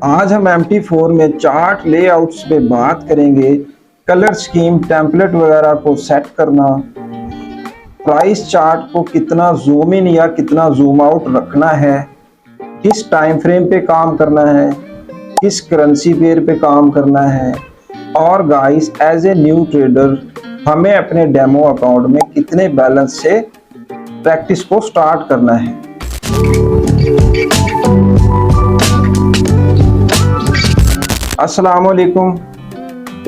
आज हम MT4 में चार्ट लेआउट्स पे बात करेंगे। कलर स्कीम, टेम्पलेट वगैरह को सेट करना, प्राइस चार्ट को कितना जूम इन या कितना जूम आउट रखना है, किस टाइम फ्रेम पे काम करना है, किस करेंसी पेयर पे काम करना है, और guys as a new trader हमें अपने डेमो अकाउंट में कितने बैलेंस से प्रैक्टिस को स्टार्ट करना है। अस्सलाम वालेकुम,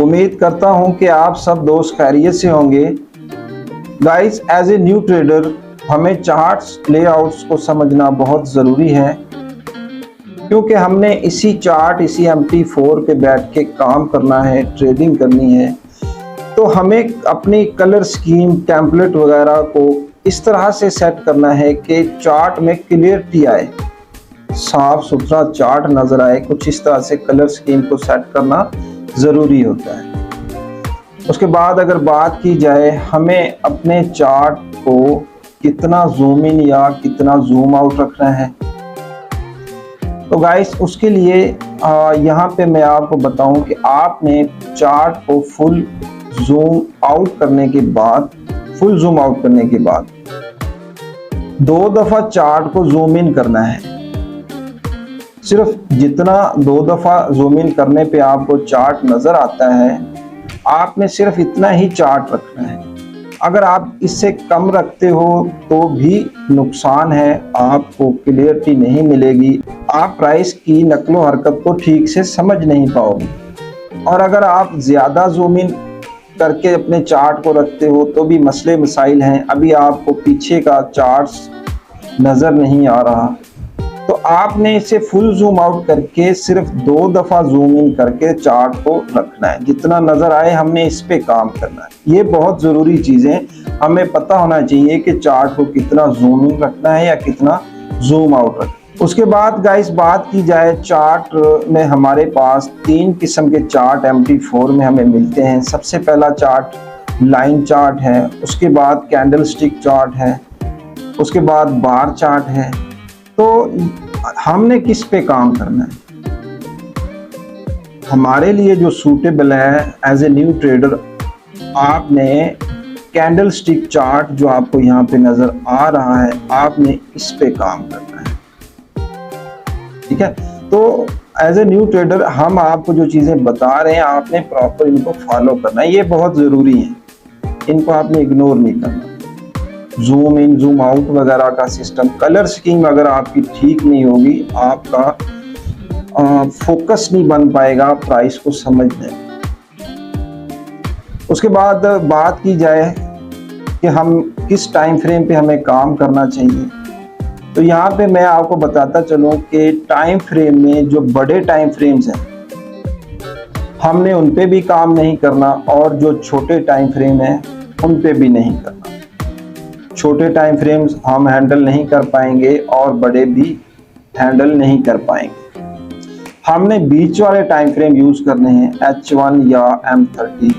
उम्मीद करता हूं कि आप सब दोस्त खैरियत से होंगे। Guys as a new trader हमें चार्ट्स लेआउट्स को समझना बहुत ज़रूरी है, क्योंकि हमने इसी MT4 पे बैठ के काम करना है, ट्रेडिंग करनी है। तो हमें अपनी कलर स्कीम, टेम्पलेट वगैरह को इस तरह से सेट करना है कि चार्ट में क्लियरिटी आए, साफ सुथरा चार्ट नजर आए। कुछ इस तरह से कलर स्कीम को सेट करना ज़रूरी होता है। उसके बाद अगर बात की जाए हमें अपने चार्ट को कितना जूम इन या कितना जूम आउट रखना है, तो गाइस उसके लिए यहाँ पे मैं आपको बताऊं कि आपने चार्ट को फुल जूम आउट करने के बाद, फुल जूम आउट करने के बाद 2 दफ़ा चार्ट को जूम इन करना है। सिर्फ जितना 2 दफ़ा जूम इन करने पे आपको चार्ट नज़र आता है, आपने सिर्फ इतना ही चार्ट रखना है। अगर आप इससे कम रखते हो तो भी नुकसान है, आपको क्लियरिटी नहीं मिलेगी, आप प्राइस की नकलो हरकत को ठीक से समझ नहीं पाओगे। और अगर आप ज़्यादा जूम इन करके अपने चार्ट को रखते हो तो भी मसले मसाइल हैं। अभी आपको पीछे का चार्ट्स नज़र नहीं आ रहा, तो आपने इसे फुल जूम आउट करके सिर्फ 2 दफ़ा जूम इन करके चार्ट को रखना है। जितना नज़र आए हमने इस पे काम करना है। ये बहुत ज़रूरी चीज़ें हमें पता होना चाहिए कि चार्ट को कितना जूम इन रखना है या कितना जूम आउट रखना है। उसके बाद गाइस बात की जाए, चार्ट में हमारे पास 3 किस्म के चार्ट MT4 में हमें मिलते हैं। सबसे पहला चार्ट लाइन चार्ट है, उसके बाद कैंडल स्टिक चार्ट है, उसके बाद बार चार्ट है। तो हमने किस पे काम करना है? हमारे लिए जो सूटेबल है एज ए न्यू ट्रेडर, आपने कैंडल स्टिक चार्ट जो आपको यहाँ पे नजर आ रहा है, आपने इस पे काम करना है। ठीक है, तो एज ए न्यू ट्रेडर हम आपको जो चीजें बता रहे हैं, आपने प्रॉपर इनको फॉलो करना है। ये बहुत जरूरी है, इनको आपने इग्नोर नहीं करना। जूम इन जूम आउट वगैरह का सिस्टम, कलर स्कीम अगर आपकी ठीक नहीं होगी, आपका फोकस नहीं बन पाएगा प्राइस को समझने। उसके बाद बात की जाए कि हम किस टाइम फ्रेम पे हमें काम करना चाहिए, तो यहाँ पे मैं आपको बताता चलूँ कि टाइम फ्रेम में जो बड़े टाइम फ्रेम्स हैं हमने उन पे भी काम नहीं करना, और जो छोटे टाइम फ्रेम हैं उन पे भी नहीं करना। छोटे टाइम फ्रेम्स हम हैंडल नहीं कर पाएंगे और बड़े भी हैंडल नहीं कर पाएंगे। हमने बीच वाले टाइम फ्रेम यूज करने हैं, H1 या M30।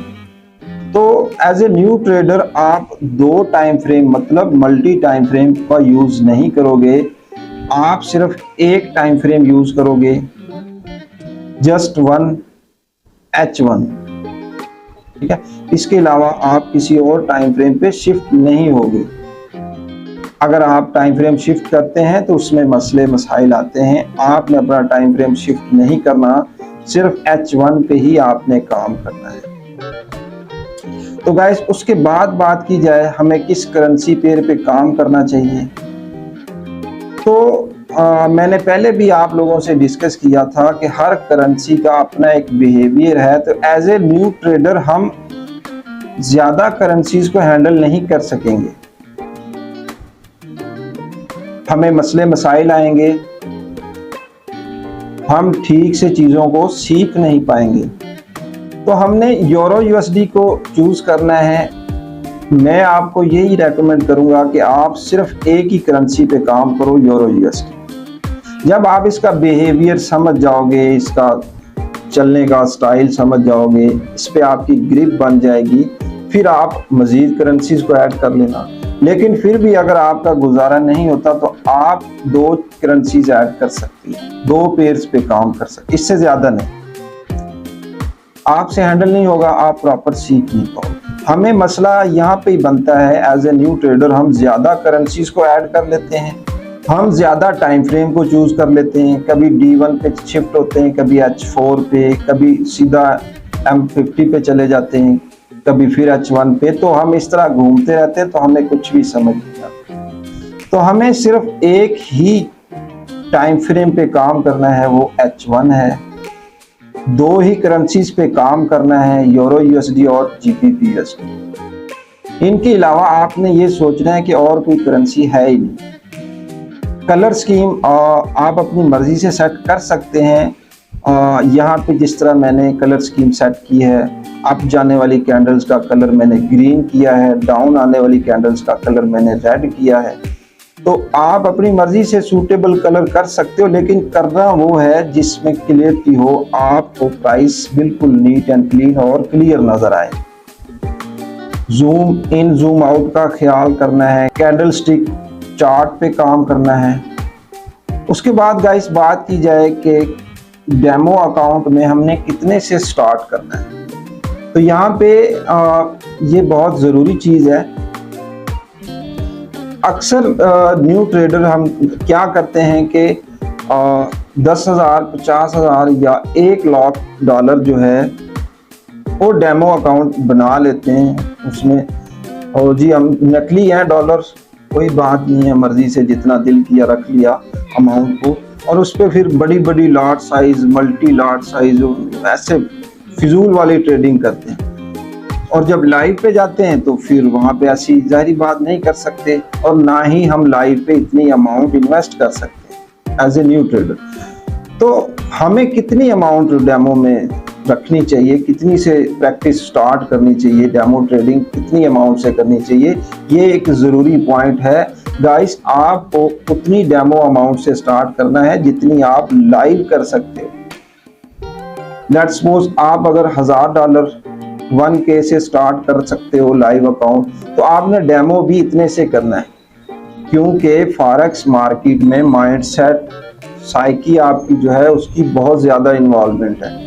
तो एज ए न्यू ट्रेडर आप 2 टाइम फ्रेम मतलब मल्टी टाइम फ्रेम का यूज नहीं करोगे, आप सिर्फ एक टाइम फ्रेम यूज करोगे, जस्ट 1 H1। ठीक है, इसके अलावा आप किसी और टाइम फ्रेम पे शिफ्ट नहीं होगे। अगर आप टाइम फ्रेम शिफ्ट करते हैं तो उसमें मसले मसाइल आते हैं। आपने अपना टाइम फ्रेम शिफ्ट नहीं करना, सिर्फ H1 पे ही आपने काम करना है। तो गाइस उसके बाद बात की जाए हमें किस करेंसी पेयर पे काम करना चाहिए, तो मैंने पहले भी आप लोगों से डिस्कस किया था कि हर करेंसी का अपना एक बिहेवियर है। तो एज ए न्यू ट्रेडर हम ज़्यादा करेंसीज को हैंडल नहीं कर सकेंगे, हमें मसले मसाइल आएंगे, हम ठीक से चीज़ों को सीख नहीं पाएंगे। तो हमने यूरो USD को चूज करना है। मैं आपको यही रेकमेंड करूंगा कि आप सिर्फ एक ही करेंसी पे काम करो, यूरो USD। जब आप इसका बिहेवियर समझ जाओगे, इसका चलने का स्टाइल समझ जाओगे, इस पे आपकी ग्रिप बन जाएगी, फिर आप मजीद करेंसीज को ऐड कर लेना। लेकिन फिर भी अगर आपका गुजारा नहीं होता तो आप 2 करेंसीज ऐड कर सकती हैं, 2 पेयर्स पे काम कर सकते, इससे ज्यादा नहीं। आपसे हैंडल नहीं होगा, आप प्रॉपर सीख नहीं पाओगे। हमें मसला यहाँ पे ही बनता है, एज ए न्यू ट्रेडर हम ज्यादा करेंसीज को ऐड कर लेते हैं, हम ज्यादा टाइम फ्रेम को चूज कर लेते हैं, कभी D1 पे शिफ्ट होते हैं, कभी H4 पे, कभी सीधा M50 पे चले जाते हैं, कभी फिर H1 पे। तो हम इस तरह घूमते रहते हैं, तो हमें कुछ भी समझ नहीं आता। तो हमें सिर्फ एक ही टाइम फ्रेम पे काम करना है, वो H1 है। 2 ही करेंसीज पे काम करना है, यूरो USD और GBP USD। इनके अलावा आपने ये सोचना है कि और कोई करेंसी है ही नहीं। कलर स्कीम आप अपनी मर्जी से सेट कर सकते हैं। यहाँ पे जिस तरह मैंने कलर स्कीम सेट की है, अप जाने वाली कैंडल्स का कलर मैंने ग्रीन किया है, डाउन आने वाली कैंडल्स का कलर मैंने रेड किया है। तो आप अपनी मर्जी से सूटेबल कलर कर सकते हो, लेकिन करना वो है जिसमें क्लियरिटी हो, आपको प्राइस बिल्कुल नीट एंड क्लीन और क्लियर नजर आए। जूम इन जूम आउट का ख्याल करना है, कैंडल स्टिक चार्ट पे काम करना है। उसके बाद गाइस बात की जाए कि डेमो अकाउंट में हमने कितने से स्टार्ट करना है, तो यहाँ पे ये बहुत ज़रूरी चीज़ है। अक्सर न्यू ट्रेडर हम क्या करते हैं कि 10,000, 50,000 या $1,00,000 जो है वो डेमो अकाउंट बना लेते हैं उसमें, और जी हम नकली हैं डॉलर, कोई बात नहीं है, मर्जी से जितना दिल किया रख लिया अमाउंट को, और उस पर फिर बड़ी बड़ी lot size, multi lot size, ऐसे फिजूल वाली ट्रेडिंग करते हैं। और जब लाइव पे जाते हैं तो फिर वहाँ पे ऐसी जाहिर बात नहीं कर सकते, और ना ही हम लाइव पे इतनी अमाउंट इन्वेस्ट कर सकते एज ए न्यू ट्रेडर। तो हमें कितनी अमाउंट डेमो में रखनी चाहिए, कितनी से प्रैक्टिस स्टार्ट करनी चाहिए, डेमो ट्रेडिंग कितनी अमाउंट से करनी चाहिए, ये एक ज़रूरी पॉइंट है गाइस। आपको उतनी डेमो अमाउंट से स्टार्ट करना है जितनी आप लाइव कर सकते हो। लेट्स सपोज आप अगर $1,000 1K से स्टार्ट कर सकते हो लाइव अकाउंट, तो आपने डेमो भी इतने से करना है, क्योंकि फॉरेक्स मार्केट में माइंडसेट, साइकी आपकी जो है उसकी बहुत ज़्यादा इन्वॉल्वमेंट है।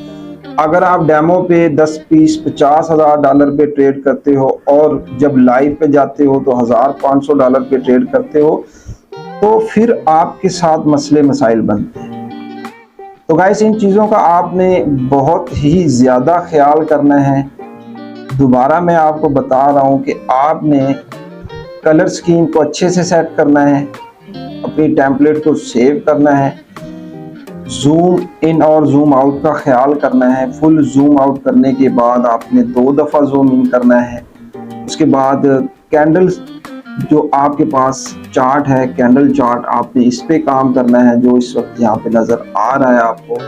अगर आप डेमो पे 10, 20, $50,000 पे ट्रेड करते हो और जब लाइव पे जाते हो तो $1,500 पे ट्रेड करते हो, तो फिर आपके साथ मसले मसाइल बनते हैं। तो गाइस इन चीज़ों का आपने बहुत ही ज़्यादा ख्याल करना है। दोबारा मैं आपको बता रहा हूँ कि आपने कलर स्कीम को अच्छे से सेट करना है, अपनी टेम्पलेट को सेव करना है, जूम इन और जूम आउट का ख्याल करना है। फुल जूम आउट करने के बाद आपने 2 दफ़ा जूम इन करना है। उसके बाद कैंडल्स जो आपके पास चार्ट है, कैंडल चार्ट, आपने इस पे काम करना है जो इस वक्त यहाँ पे नज़र आ रहा है आपको।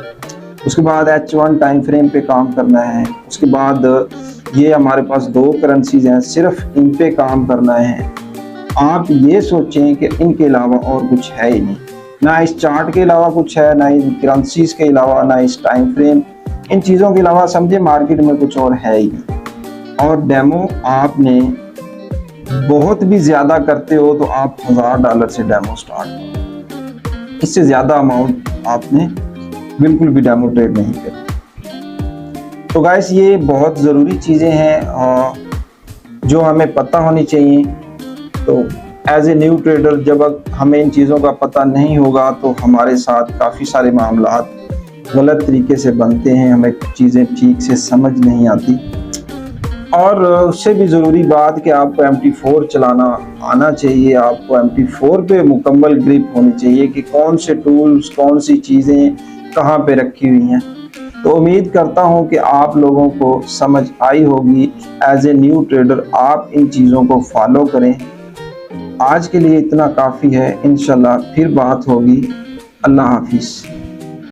उसके बाद H1 टाइम फ्रेम पे काम करना है। उसके बाद ये हमारे पास 2 करेंसीज हैं, सिर्फ इन पे काम करना है। आप ये सोचें कि इनके अलावा और कुछ है ही नहीं, ना इस चार्ट के अलावा कुछ है, ना इन करेंसीज के अलावा, ना इस टाइम फ्रेम, इन चीज़ों के अलावा समझे मार्केट में कुछ और है ही नहीं। और डेमो आपने बहुत भी ज़्यादा करते हो तो आप $1,000 से डेमो स्टार्ट करो, इससे ज़्यादा अमाउंट आपने बिल्कुल भी डेमो ट्रेड नहीं करना। तो गाइस ये बहुत ज़रूरी चीज़ें हैं जो हमें पता होनी चाहिए। तो एज ए न्यू ट्रेडर जब हमें इन चीज़ों का पता नहीं होगा तो हमारे साथ काफ़ी सारे मामलात गलत तरीके से बनते हैं, हमें चीज़ें ठीक से समझ नहीं आती। और उससे भी ज़रूरी बात कि आपको MT4 चलाना आना चाहिए, आपको MT4 पे मुकम्मल ग्रिप होनी चाहिए कि कौन से टूल्स, कौन सी चीज़ें कहाँ पे रखी हुई हैं। तो उम्मीद करता हूँ कि आप लोगों को समझ आई होगी। एज ए न्यू ट्रेडर आप इन चीज़ों को फॉलो करें। आज के लिए इतना काफ़ी है, इंशाल्लाह फिर बात होगी। अल्लाह हाफिज़।